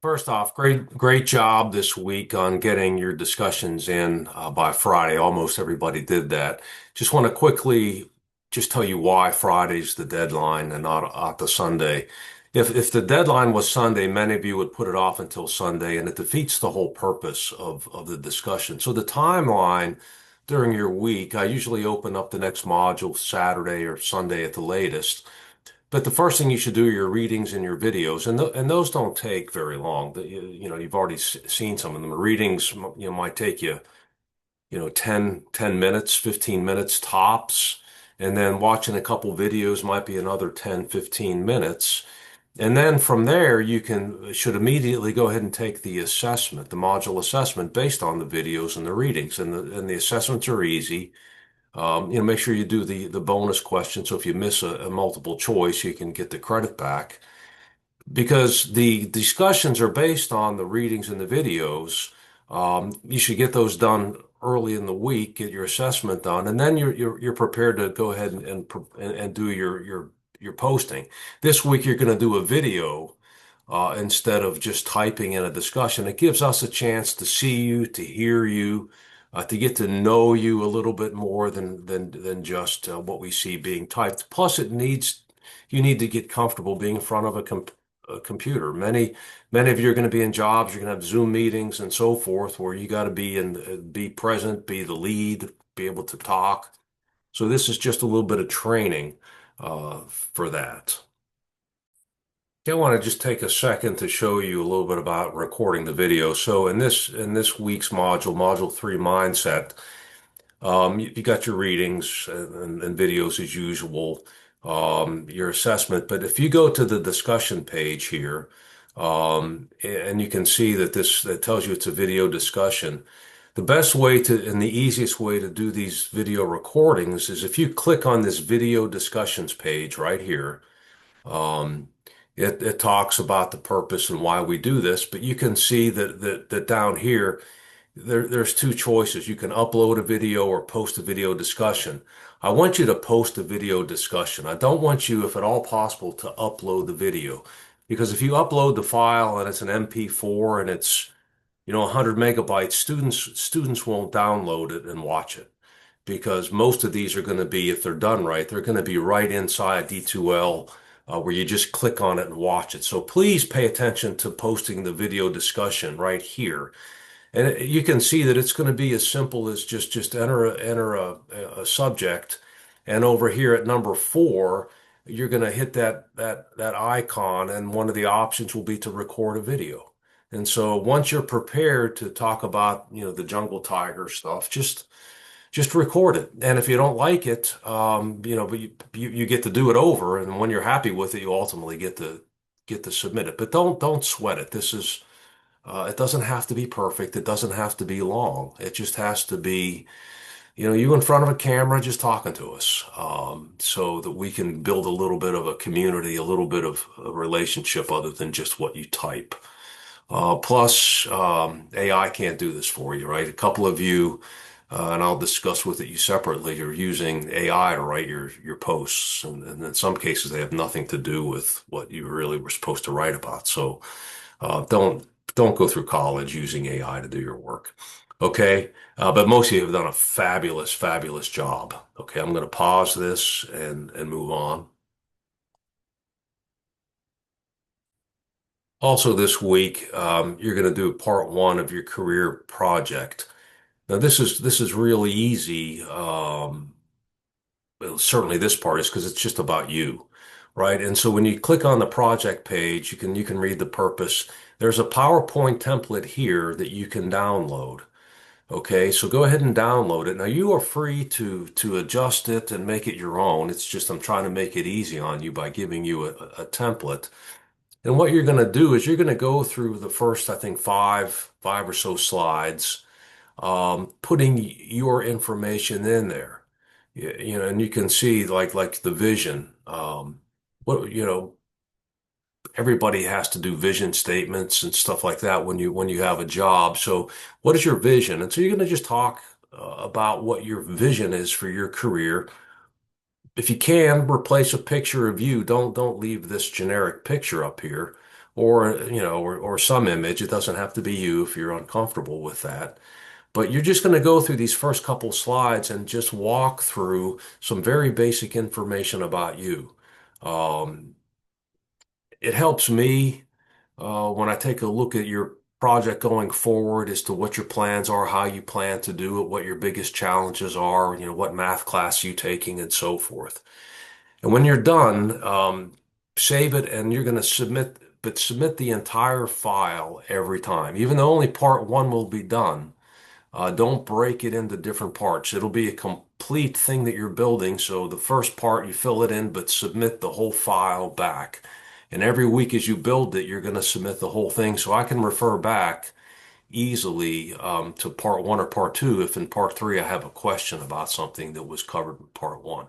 First off, great job this week on getting your discussions in by Friday. Almost everybody did that. Just want to quickly just tell you why Friday's the deadline and not the Sunday. If the deadline was Sunday, many of you would put it off until Sunday, and it defeats the whole purpose of the discussion. So the timeline during your week, I usually open up the next module Saturday or Sunday at the latest. But the first thing you should do are your readings and your videos, and those don't take very long. You've already seen some of them. The readings, might take you, 10 minutes, 15 minutes tops. And then watching a couple videos might be another 10, 15 minutes. And then from there, should immediately go ahead and take the assessment, the module assessment based on the videos and the readings. And the assessments are easy. Make sure you do the bonus question. So if you miss a multiple choice, you can get the credit back because the discussions are based on the readings and the videos. You should get those done early in the week, get your assessment done, and then you're prepared to go ahead and do your posting. This week you're going to do a video instead of just typing in a discussion. It gives us a chance to see you, to hear you, to get to know you a little bit more than just what we see being typed. Plus, you need to get comfortable being in front of a computer. Many of you are going to be in jobs. You're going to have Zoom meetings and so forth, where you got to be present, be the lead, be able to talk. So this is just a little bit of training for that. I want to just take a second to show you a little bit about recording the video. So in this week's module, Module 3 Mindset, you got your readings and videos as usual, your assessment. But if you go to the discussion page here, and you can see that tells you it's a video discussion. The best way and the easiest way to do these video recordings is if you click on this video discussions page right here. Um, it talks about the purpose and why we do this, but you can see that down here, there's two choices. You can upload a video or post a video discussion. I want you to post a video discussion. I don't want you, if at all possible, to upload the video. Because if you upload the file and it's an MP4 and it's, 100 megabytes, students won't download it and watch it. Because most of these are going to be, if they're done right, they're going to be right inside D2L where you just click on it and watch it. So please pay attention to posting the video discussion right here. And you can see that it's going to be as simple as just enter a subject, and over here at number 4, you're going to hit that icon, and one of the options will be to record a video. And so once you're prepared to talk about the jungle tiger stuff, just record it. And if you don't like it, but you get to do it over, and when you're happy with it, you ultimately get to submit it. But don't sweat it. It doesn't have to be perfect. It doesn't have to be long. It just has to be, you in front of a camera just talking to us, so that we can build a little bit of a community, a little bit of a relationship other than just what you type. Plus, AI can't do this for you, right? A couple of you, and I'll discuss with you separately, are using AI to write your posts, and in some cases they have nothing to do with what you really were supposed to write about. So don't go through college using AI to do your work. Okay. But most of you have done a fabulous, fabulous job. Okay. I'm going to pause this and move on. Also this week, you're going to do part 1 of your career project. Now this is really easy. Well, certainly this part is because it's just about you, right? And so when you click on the project page, you can read the purpose. There's a PowerPoint template here that you can download. Okay, so go ahead and download it. Now you are free to adjust it and make it your own. It's just I'm trying to make it easy on you by giving you a template. And what you're going to do is you're going to go through the first, I think, five or so slides, putting your information in there. And you can see like the vision. What everybody has to do vision statements and stuff like that when you have a job. So what is your vision? And so you're going to just talk about what your vision is for your career. If you can, replace a picture of you. Don't leave this generic picture up here. or or some image. It doesn't have to be you if you're uncomfortable with that. But you're just going to go through these first couple slides and just walk through some very basic information about you. Um, it helps me when I take a look at your project going forward as to what your plans are, how you plan to do it, what your biggest challenges are, what math class you taking, and so forth. And when you're done, save it and you're going to submit the entire file every time. Even though only part one will be done, don't break it into different parts. It'll be a complete thing that you're building. So the first part, you fill it in, but submit the whole file back. And every week as you build it, you're going to submit the whole thing. So I can refer back easily to part one or part two if in part three I have a question about something that was covered in part one.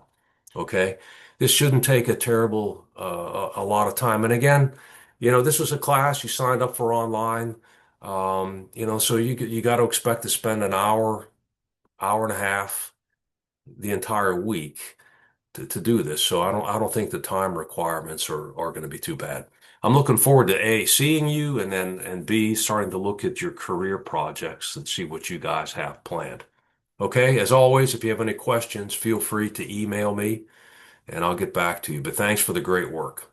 Okay. This shouldn't take a terrible, a lot of time. And again, this was a class you signed up for online. So you got to expect to spend an hour, hour and a half the entire week to do this. So I don't think the time requirements are going to be too bad. I'm looking forward to A, seeing you, and B, starting to look at your career projects and see what you guys have planned. Okay, as always, if you have any questions, feel free to email me and I'll get back to you. But thanks for the great work.